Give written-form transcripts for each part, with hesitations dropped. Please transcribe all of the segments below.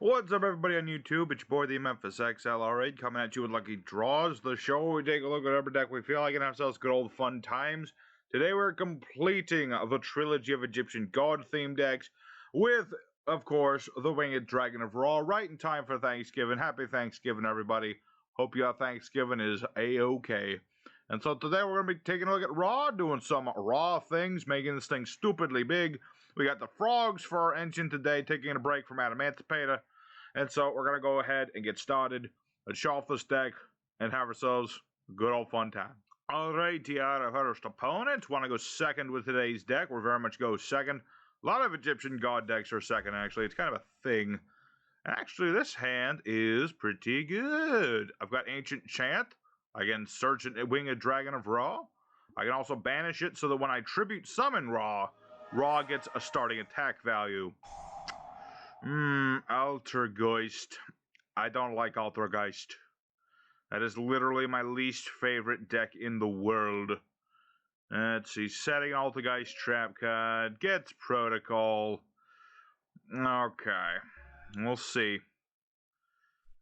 What's up, everybody on YouTube? It's your boy, the Memphis XLR8, coming at you with Lucky Draws, the show where we take a look at every deck we feel like and have ourselves good old fun times. Today we're completing the trilogy of Egyptian god-themed decks with, of course, the Winged Dragon of Ra, right in time for Thanksgiving. Happy Thanksgiving, everybody. Hope your Thanksgiving is A-OK. And so today we're going to be taking a look at Ra, doing some Ra things, making this thing stupidly big. We got the frogs for our engine today, taking a break from Adamantipator. And so we're going to go ahead and get started. Let's show off this deck and have ourselves a good old fun time. Alrighty, our first opponent. Want to go second with today's deck. We're very much go second. A lot of Egyptian god decks are second, actually. It's kind of a thing. Actually, this hand is pretty good. I've got Ancient Chant. I can search it, Winged Dragon of Ra. I can also banish it so that when I tribute summon Ra, Ra gets a starting attack value. Altergeist. I don't like Altergeist. That is literally my least favorite deck in the world. Let's see. Setting Altergeist trap card. Gets protocol. Okay. We'll see.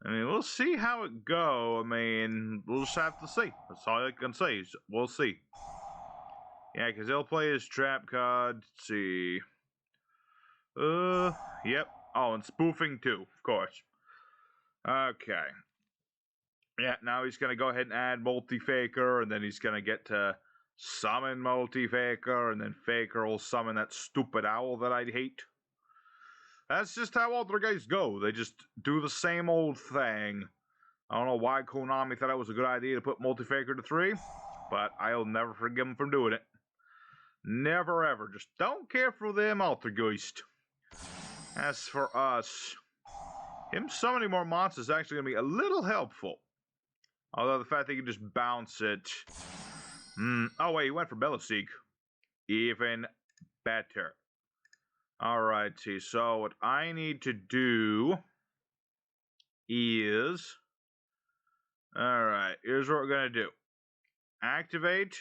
We'll see how it go. We'll just have to see. That's all I can say. We'll see. Yeah, because he'll play his trap card. Let's see. Yep. Oh, and spoofing too, of course. Okay. Yeah, now he's going to go ahead and add Multi-Faker, and then he's going to get to summon Multi-Faker, and then Faker will summon that stupid owl that I hate. That's just how Altergeists go. They just do the same old thing. I don't know why Konami thought it was a good idea to put Multi-Faker to 3, but I'll never forgive them for doing it. Never ever. Just don't care for them Altergeist. As for us, him summoning more monsters is actually going to be a little helpful. Although the fact that he can just bounce it. Oh, wait, he went for Bellaseek. Even better. Alrighty, so what I need to do is... Alright, here's what we're going to do. Activate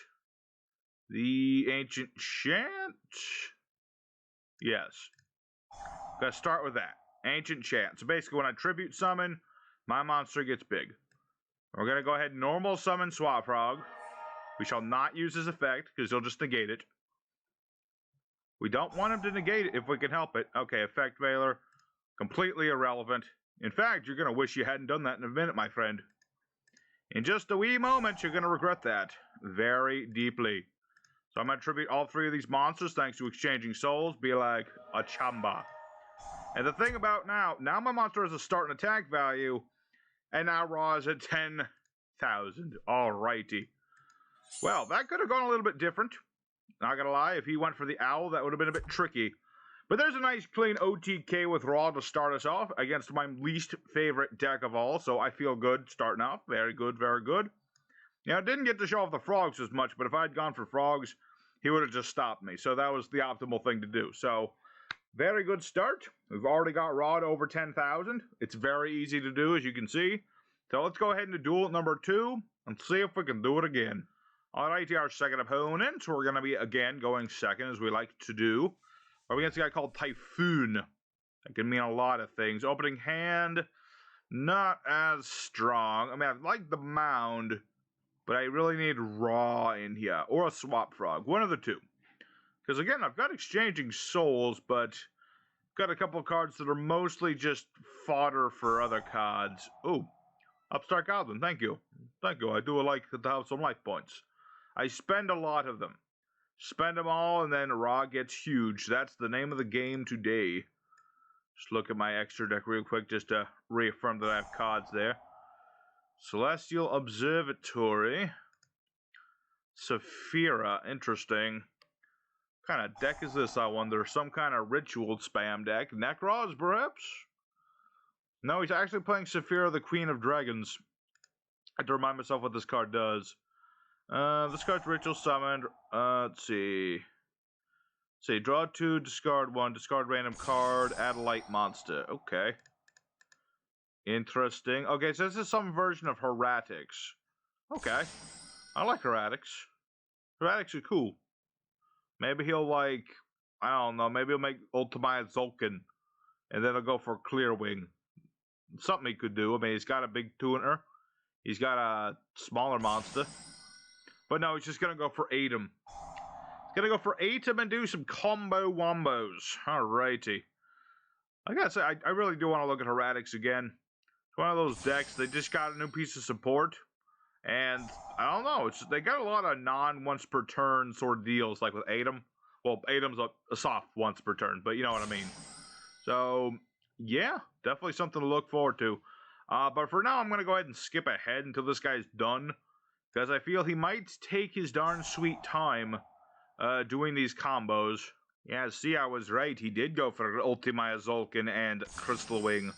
the Ancient Chant. Yes. Gotta start with that. Ancient Chant. So basically, when I tribute summon, my monster gets big. We're gonna go ahead and normal summon Swap Frog. We shall not use his effect, because he'll just negate it. We don't want him to negate it if we can help it. Okay, Effect Veiler. Completely irrelevant. In fact, you're gonna wish you hadn't done that in a minute, my friend. In just a wee moment, you're gonna regret that. Very deeply. So I'm gonna tribute all 3 of these monsters, thanks to exchanging souls. Be like a chamba. And the thing about now my monster has a starting attack value, and now Ra is at 10,000. Alrighty. Well, that could have gone a little bit different. Not gonna lie, if he went for the owl, that would have been a bit tricky. But there's a nice clean OTK with Ra to start us off against my least favorite deck of all, so I feel good starting off. Very good, very good. Now, I didn't get to show off the frogs as much, but if I had gone for frogs, he would have just stopped me. So that was the optimal thing to do. So, very good start. We've already got Ra to over 10,000. It's very easy to do, as you can see. So let's go ahead and do duel at number 2 and see if we can do it again. Alrighty, our second opponent. We're going to be, again, going second, as we like to do. We're against a guy called Typhoon. That can mean a lot of things. Opening hand, not as strong. I like the mound, but I really need Ra in here. Or a Swap Frog. One of the two. Because, again, I've got Exchanging Souls, but got a couple of cards that are mostly just fodder for other cards. Ooh, Upstart Goblin, thank you. Thank you, I do like to have some life points. I spend a lot of them. Spend them all, and then Ra gets huge. That's the name of the game today. Just look at my extra deck real quick, just to reaffirm that I have cards there. Celestial Observatory. Saphira, interesting. What kind of deck is this, I wonder? Some kind of ritual spam deck. Necros, perhaps? No, he's actually playing Saphira, the Queen of Dragons. I have to remind myself what this card does. This card's ritual summoned. Let's see. Draw 2, discard 1, discard random card, add a light monster. Okay. Interesting. Okay, so this is some version of Hieratics. Okay. I like Hieratics. Hieratics are cool. Maybe he'll, like, I don't know, maybe he'll make Ultimate Zulkin, and then he'll go for Clearwing. something he could do. I mean, he's got a big tuner. He's got a smaller monster. But no, he's just going to go for Atom. He's going to go for Atom and do some combo wombos. Alrighty. I gotta say, I really do want to look at Hieratics again. It's one of those decks, they just got a new piece of support. And, I don't know, they got a lot of non-once per turn sort of deals, like with Atom. Well, Atom's a soft once per turn, but you know what I mean. So, yeah, definitely something to look forward to. But for now, I'm going to go ahead and skip ahead until this guy's done. Because I feel he might take his darn sweet time doing these combos. Yeah, see, I was right. He did go for Ultima Zolkin and Crystal Wing.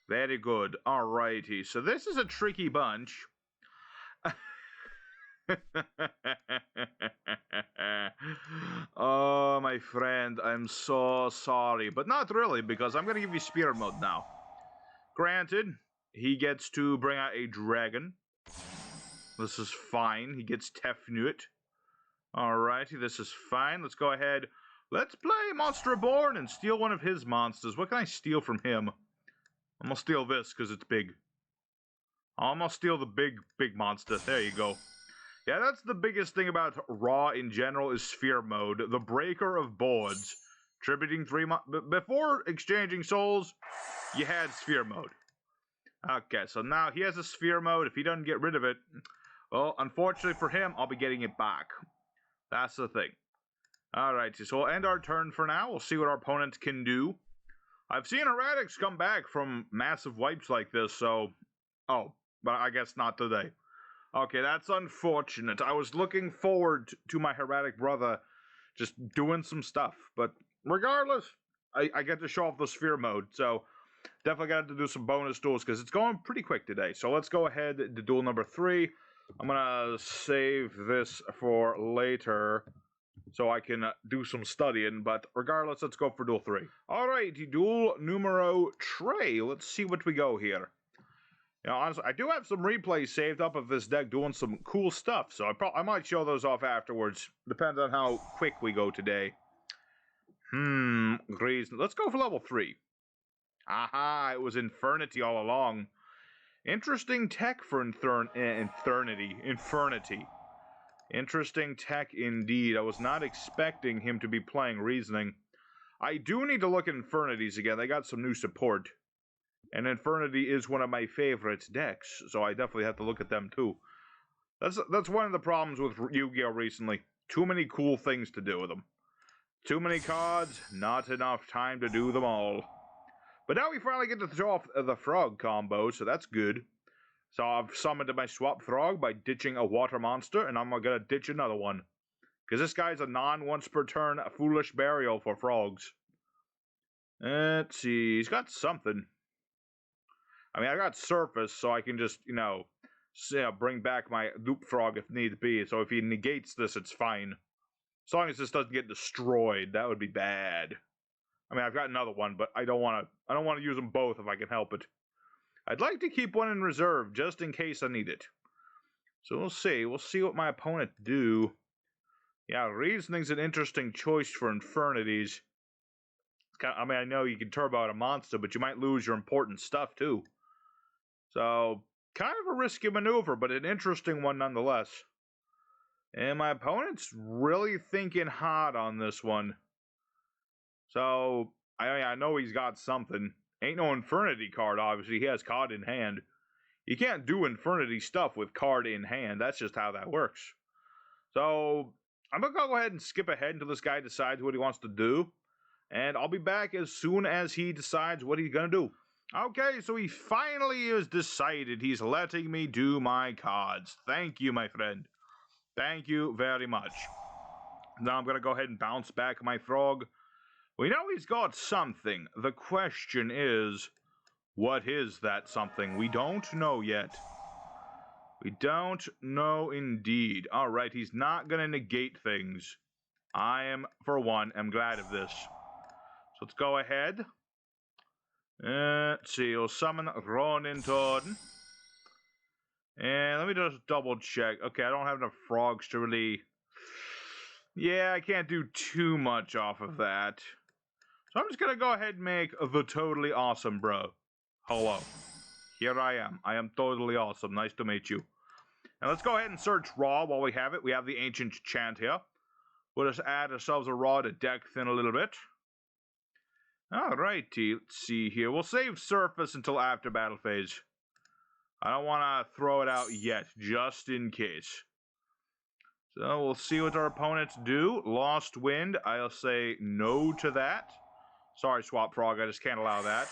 Very good. Alrighty, so this is a tricky bunch. Oh, my friend, I'm so sorry. But not really, because I'm going to give you Spirit Mode now. Granted, he gets to bring out a dragon. This is fine. He gets Tefnut. Alrighty, this is fine. Let's go ahead. Let's play Monster Reborn and steal one of his monsters. What can I steal from him? I'm gonna steal this because it's big. I'm gonna steal the big monster. There you go. Yeah, that's the biggest thing about Raw in general is Sphere Mode. The breaker of boards. Tributing 3 before exchanging souls, you had Sphere Mode. Okay, so now he has a Sphere Mode. If he doesn't get rid of it, well, unfortunately for him, I'll be getting it back. That's the thing. Alright, so we'll end our turn for now. We'll see what our opponent can do. I've seen Heretics come back from massive wipes like this, so... Oh, but I guess not today. Okay, that's unfortunate. I was looking forward to my Hieratic brother just doing some stuff. But regardless, I get to show off the Sphere Mode, so... Definitely got to do some bonus duels, because it's going pretty quick today. So let's go ahead to duel number 3. I'm going to save this for later so I can do some studying. But regardless, let's go for duel 3. Alright, duel numero 3. Let's see what we go here. You know, honestly, I do have some replays saved up of this deck doing some cool stuff. So I might show those off afterwards. Depends on how quick we go today. Let's go for level 3. Aha, it was Infernity all along. Interesting tech for Infernity. Interesting tech indeed. I was not expecting him to be playing Reasoning. I do need to look at Infernities again. They got some new support. And Infernity is one of my favorite decks, so I definitely have to look at them too. That's one of the problems with Yu-Gi-Oh! Recently. Too many cool things to do with them. Too many cards, not enough time to do them all. But now we finally get to throw off the frog combo, so that's good. So I've summoned my swap frog by ditching a water monster, and I'm gonna ditch another one. Because this guy's a non-once per turn foolish burial for frogs. Let's see, he's got something. I mean, I got surface, so I can just, bring back my loop frog if need be. So if he negates this, it's fine. As long as this doesn't get destroyed, that would be bad. I mean, I've got another one, but I don't want to use them both if I can help it. I'd like to keep one in reserve just in case I need it. So we'll see. We'll see what my opponent do. Yeah, Reasoning's an interesting choice for Infernities. I mean, I know you can turbo out a monster, but you might lose your important stuff too. So, kind of a risky maneuver, but an interesting one nonetheless. And my opponent's really thinking hard on this one. So, I know he's got something. Ain't no Infernity card, obviously. He has card in hand. You can't do Infernity stuff with card in hand. That's just how that works. So, I'm going to go ahead and skip ahead until this guy decides what he wants to do. And I'll be back as soon as he decides what he's going to do. Okay, so he finally has decided he's letting me do my cards. Thank you, my friend. Thank you very much. Now I'm going to go ahead and bounce back my frog. We know he's got something. The question is, what is that something? We don't know yet. We don't know indeed. Alright, he's not going to negate things. I am, for one, am glad of this. So let's go ahead. Let's see, we'll summon Ronin Toad. And let me just double check. Okay, I don't have enough frogs to really... Yeah, I can't do too much off of that. So I'm just going to go ahead and make the Totally Awesome Bro. Hello. Here I am. I am totally awesome. Nice to meet you. And let's go ahead and search Raw while we have it. We have the Ancient Chant here. We'll just add ourselves a Raw to deck thin a little bit. Alrighty, let's see here. We'll save Surface until after battle phase. I don't want to throw it out yet, just in case. So we'll see what our opponents do. Lost Wind, I'll say no to that. Sorry, Swap Frog, I just can't allow that.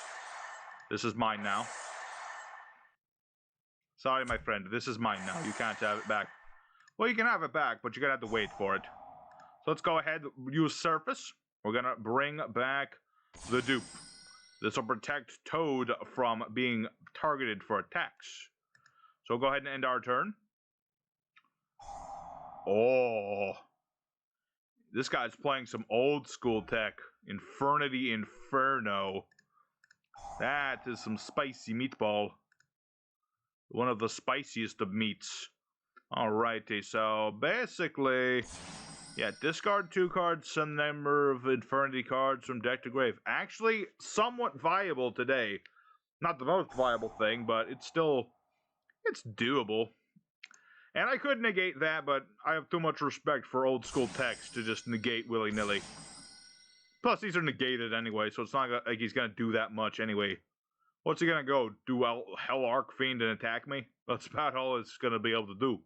This is mine now. Sorry, my friend, this is mine now. You can't have it back. Well, you can have it back, but you're going to have to wait for it. So let's go ahead, use Surface. We're going to bring back the dupe. This will protect Toad from being targeted for attacks. So we'll go ahead and end our turn. Oh. This guy's playing some old school tech. Infernity Inferno. That is some spicy meatball. One of the spiciest of meats. Alrighty, so basically, yeah, discard 2 cards, some number of Infernity cards from deck to grave. Actually, somewhat viable today. Not the most viable thing, but it's still, it's doable. And I could negate that, but I have too much respect for old school techs to just negate willy-nilly. Plus, these are negated anyway, so it's not like he's going to do that much anyway. What's he going to go? Do Hell Arc Fiend and attack me? That's about all it's going to be able to do.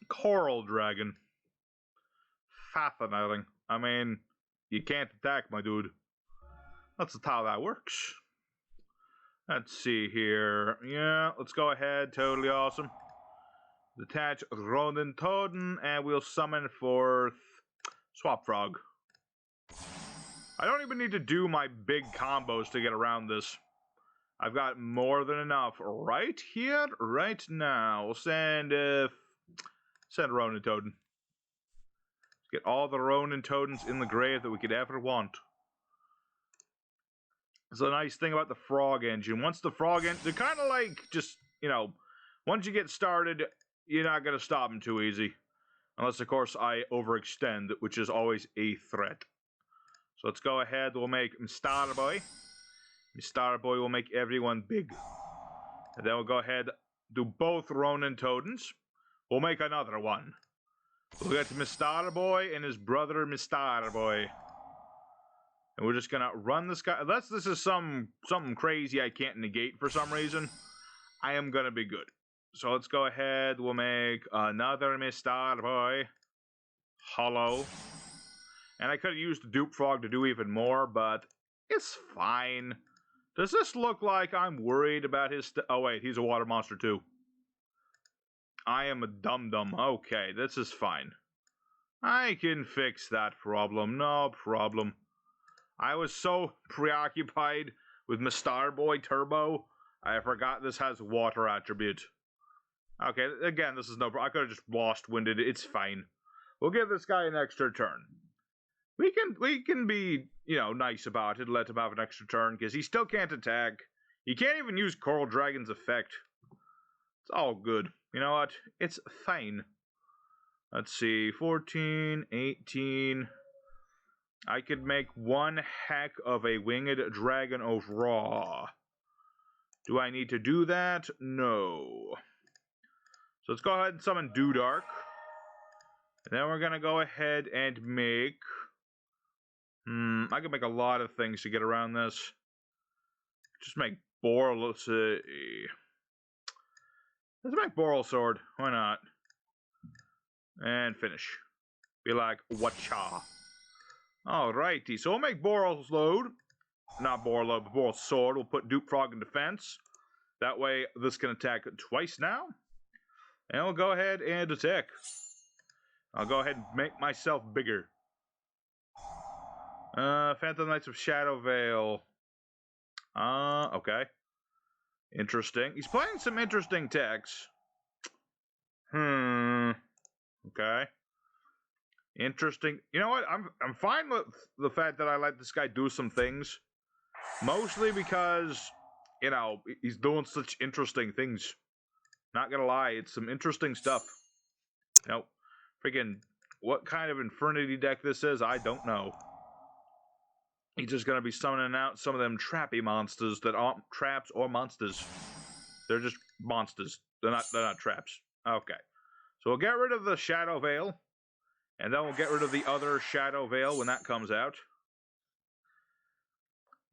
Coral Dragon. Fascinating. I mean, you can't attack, my dude. That's how that works. Let's see here. Yeah, let's go ahead. Totally awesome. Detach Ronin Toden, and we'll summon forth Swap Frog. I don't even need to do my big combos to get around this. I've got more than enough right here, right now. We'll send Ronin Toden. Get all the Ronin Todens in the grave that we could ever want. It's a nice thing about the Frog Engine. Once the Frog Engine, they're kind of like just, you know, once you get started, you're not going to stop them too easy. Unless, of course, I overextend, which is always a threat. So let's go ahead. We'll make Star Boy. Star Boy will make everyone big. And then we'll go ahead, do both Ronin Todens. We'll make another one. We'll get Mr. Boy and his brother Mr. Boy. And we're just gonna run this guy. Unless this is something crazy I can't negate for some reason, I am gonna be good. So let's go ahead. We'll make another Mr. Boy. Hollow. And I could have used the Dupe Frog to do even more, but it's fine. Does this look like I'm worried about his... Oh, wait, he's a water monster, too. I am a dum-dum. Okay, this is fine. I can fix that problem. No problem. I was so preoccupied with Mr. Boy Turbo, I forgot this has water attribute. Okay, again, this is no problem. I could have just lost winded. It's fine. We'll give this guy an extra turn. We can be, you know, nice about it, let him have an extra turn, because he still can't attack. He can't even use Coral Dragon's effect. It's all good. You know what? It's fine. Let's see, 14, 18. I could make one heck of a Winged Dragon of Raw. Do I need to do that? No. So let's go ahead and summon Dark. And then we're going to go ahead and make... I can make a lot of things to get around this. Just make Boral. Let's see. Let's make Boral Sword. Why not? And finish. Be like, whatcha? Alrighty. So we'll make Boral's Load. Not Boral Load, but Boral's Sword. We'll put Dupe Frog in defense. That way, this can attack twice now. And we'll go ahead and attack. I'll go ahead and make myself bigger. Phantom Knights of Shadow Veil. Okay. Interesting. He's playing some interesting techs. Okay. Interesting. You know what? I'm fine with the fact that I let this guy do some things. Mostly because, you know, he's doing such interesting things. Not gonna lie, it's some interesting stuff. You know, freaking what kind of Infernity deck this is, I don't know. He's just going to be summoning out some of them trappy monsters that aren't traps or monsters. They're just monsters. They're not traps. Okay. So we'll get rid of the Shadow Veil. And then we'll get rid of the other Shadow Veil when that comes out.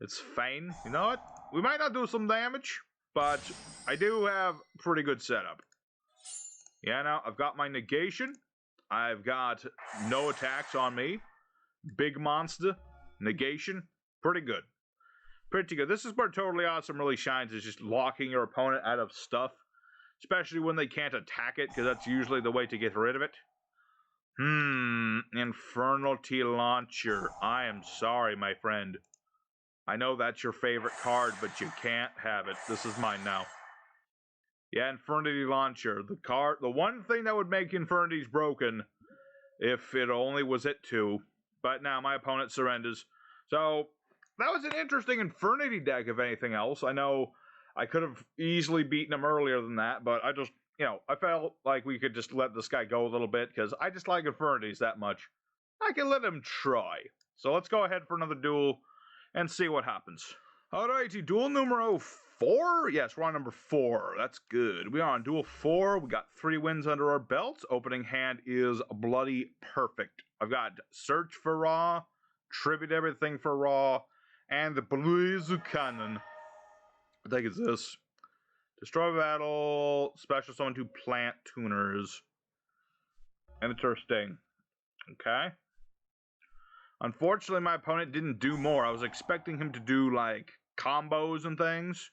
It's fine. You know what? We might not do some damage, but I do have pretty good setup. Yeah, now I've got my negation. I've got no attacks on me. Big monster. Negation. Pretty good. Pretty good. This is where Totally Awesome really shines, is just locking your opponent out of stuff. Especially when they can't attack it, because that's usually the way to get rid of it. Infernity Launcher. I am sorry, my friend. I know that's your favorite card, but you can't have it. This is mine now. Yeah, Infernity Launcher. The one thing that would make Infernities broken, if it only was it 2. But now my opponent surrenders. So, that was an interesting Infernity deck, if anything else. I know I could have easily beaten him earlier than that, but I just, I felt like we could just let this guy go a little bit, because I just like Infernities that much. I can let him try. So let's go ahead for another duel and see what happens. Alrighty, duel numero 4? Yes, we're on number 4. That's good. We are on duel 4. We got 3 wins under our belts. Opening hand is bloody perfect. I've got Search for Ra, Tribute Everything for Ra, and the Blaze Cannon. I think it's this. Destroy battle, special summon 2 plant tuners. Interesting. Okay. Unfortunately, my opponent didn't do more. I was expecting him to do, like, combos and things.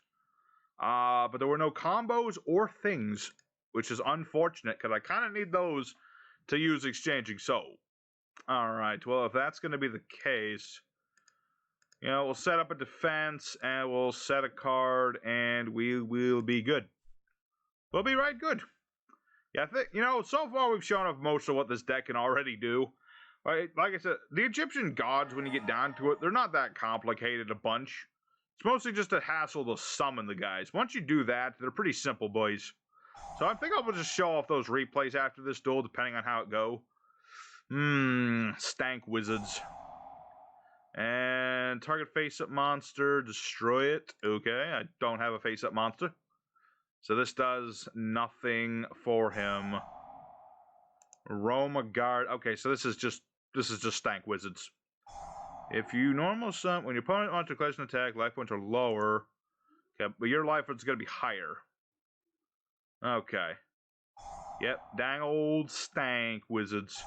But there were no combos or things, which is unfortunate, because I kind of need those to use Exchanging Soul. Alright, well, if that's going to be the case, we'll set up a defense, and we'll set a card, and we will be good. We'll be right good. Yeah, I think, so far we've shown off most of what this deck can already do. Right? Like I said, the Egyptian gods, when you get down to it, they're not that complicated a bunch. It's mostly just a hassle to summon the guys. Once you do that, they're pretty simple, boys. So I think I'll just show off those replays after this duel, depending on how it go. Stank Wizards. And target face-up monster, destroy it. Okay, I don't have a face-up monster. So this does nothing for him. Roma Guard. Okay, so this is just Stank Wizards. If you normal summon, when your opponent wants to declare an attack, life points are lower. Okay, but your life points is going to be higher. Okay. Yep, dang old Stank Wizards.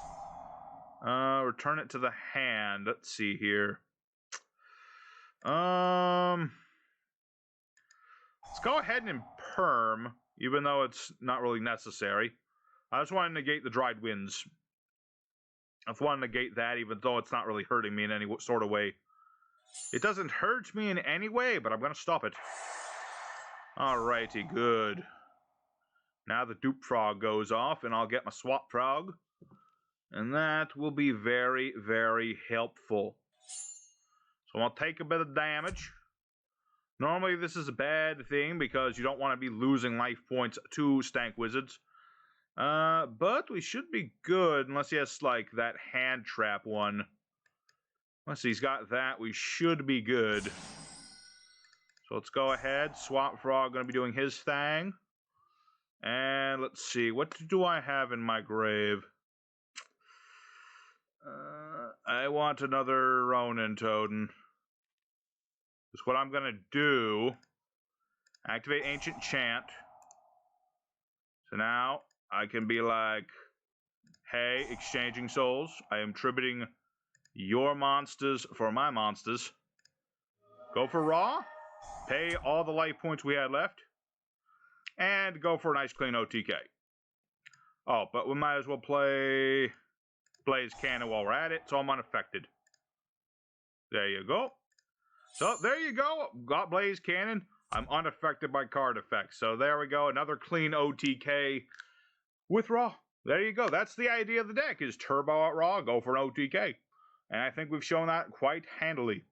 Return it to the hand. Let's see here. Let's go ahead and perm, even though it's not really necessary. I just want to negate the Dried Winds. I just want to negate that, even though it's not really hurting me in any sort of way. It doesn't hurt me in any way, but I'm going to stop it. Alrighty, good. Now the Dupe Frog goes off, and I'll get my Swap Frog. And that will be very, very helpful. So I'll take a bit of damage. Normally this is a bad thing because you don't want to be losing life points to Stank Wizards. But we should be good unless he has, like, that hand trap one. Unless he's got that, we should be good. So let's go ahead. Swap Frog going to be doing his thing. And let's see. What do I have in my grave? I want another Ronin Totem. That's what I'm going to do. Activate Ancient Chant. So now I can be like, hey, Exchanging Souls, I am tributing your monsters for my monsters. Go for Raw. Pay all the life points we had left. And go for a nice clean OTK. Oh, but we might as well play Blaze Cannon while we're at it, so I'm unaffected. There you go. So, there you go. Got Blaze Cannon. I'm unaffected by card effects. So, there we go. Another clean OTK with Raw. There you go. That's the idea of the deck, is turbo at Raw, go for an OTK. And I think we've shown that quite handily.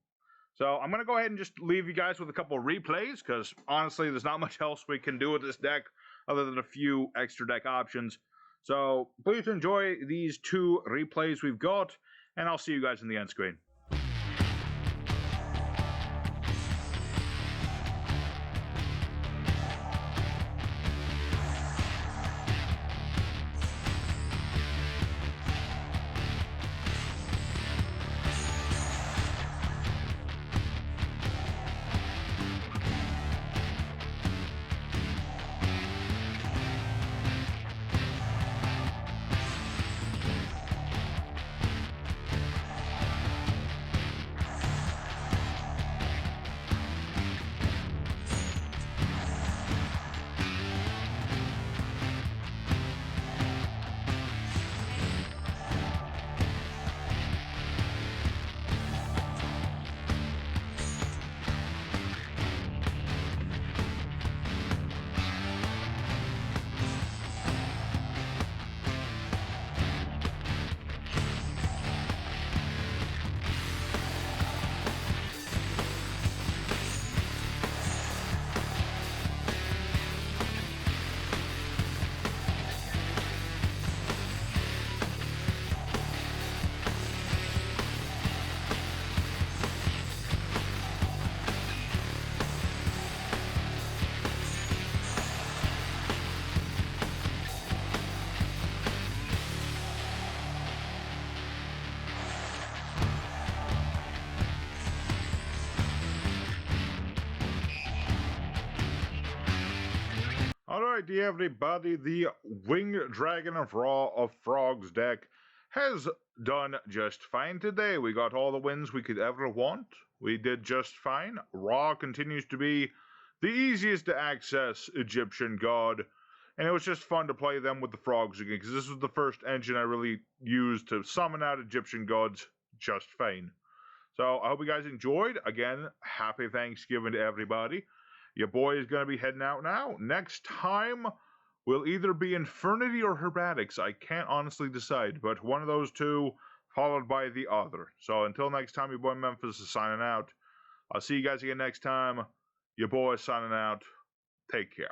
So, I'm going to go ahead and just leave you guys with a couple of replays, because honestly, there's not much else we can do with this deck other than a few extra deck options. So, please enjoy these 2 replays we've got, and I'll see you guys in the end screen. Alright, everybody, the Winged Dragon of Frogs deck has done just fine today. We got all the wins we could ever want. We did just fine. Ra continues to be the easiest to access Egyptian god, and it was just fun to play them with the frogs again, because this was the first engine I really used to summon out Egyptian gods just fine. So I hope you guys enjoyed. Again, happy Thanksgiving to everybody. Your boy is going to be heading out now. Next time will either be Infernity or Hieratics. I can't honestly decide, but one of those two followed by the other. So until next time, your boy Memphis is signing out. I'll see you guys again next time. Your boy is signing out. Take care.